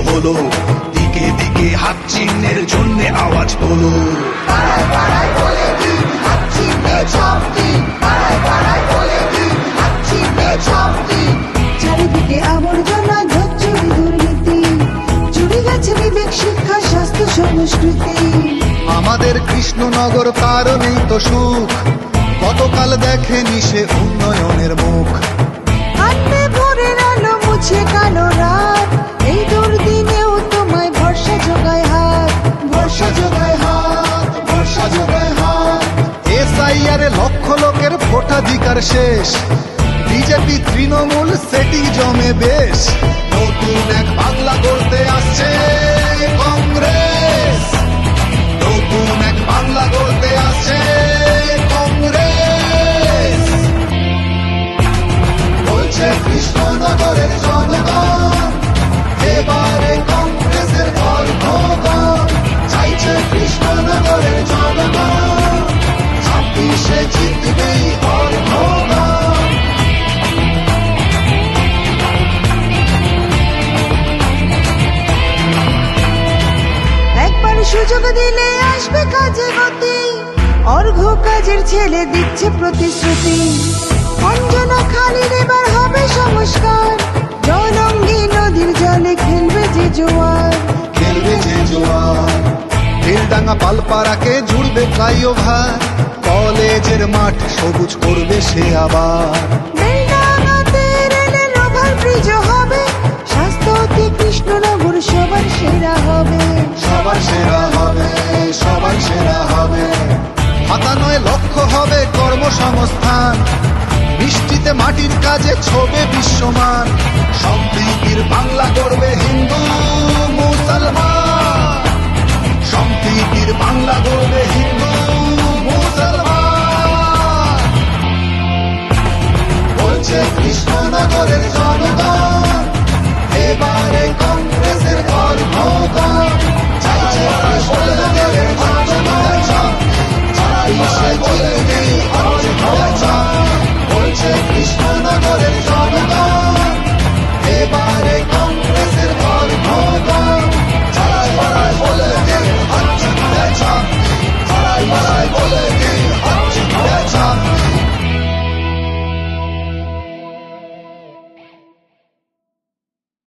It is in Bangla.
হলো, দিকে দিকে হাত চিহ্নের জন্য আওয়াজ তোলো। পাড়ায় পাড়ায় বলে দিন হাত চিহ্নে চাপ দিন, পাড়ায় পাড়ায় বলে দিন হাত চিহ্নে চাপ দিন। চারিদিকে আবর্জনা, ধর্ষণ, দুর্নীতি, চুরি গেছে বিবেক, শিক্ষা, স্বাস্থ্য, সংস্কৃতি। আমাদের কৃষ্ণনগর তার নেই তো সুখ, গতকাল দেখেনি সে উন্নয়নের মুখ। আনবে ভোরের আলো, মুছে কালো রাত, এই দুর্দিনেও তোমায় ভরসা যোগায় হাত, ভরসা যোগায় হাত, ভরসা যোগায় হাত। SIR লক্ষ লোকের ভোটাধিকার শেষ, বিজেপি তৃণমূল সেটি জমে বেশ। নতুন এক বাংলা গড়তে আসছে কংগ্রেস, নতুন এক বাংলা গড়তে আসছে কংগ্রেস। বলছে কৃষ্ণনগরের জনগণ, এবারে কংগ্রেসের ভোট চাইছে কৃষ্ণনগরের জনগণ, 26-এ জিতবেই ভোট। একবার সুযোগ দিলে আসবে কাজে গতি, অর্ঘ্য কাজের ছেলে দিচ্ছে প্রতিশ্রুতি। অঞ্জনা খালির এবার হবে সংস্কার, জলঙ্গি নদীর জলে খেলবে যে জোয়ার, খেলবে যে জোয়ার। বেলডাঙ্গা পালপাড়াকে জুড়বে ফ্লাইওভার, কলেজের মাঠ সবুজ করবে সে আবার। বেলডাঙাতে রেলের ওভারব্রিজ হবে, স্বাস্থ্যতে কৃষ্ণনগর সবার সেরা হবে, সবার সেরা হবে, সবার সেরা হবে। হাতা নয় লক্ষ্য হবে কর্মসংস্থান, বৃষ্টিতে মাটির কাজে ছবে বিশ্বমান। সম্প্রীতির বাংলা গড়বে হিন্দু মুসলমান, সম্প্রীতির বাংলা গড়বে হিন্দু মুসলমান। বলছে কৃষ্ণনগরের জনগণ, এবারে কংগ্রেসের ভোট।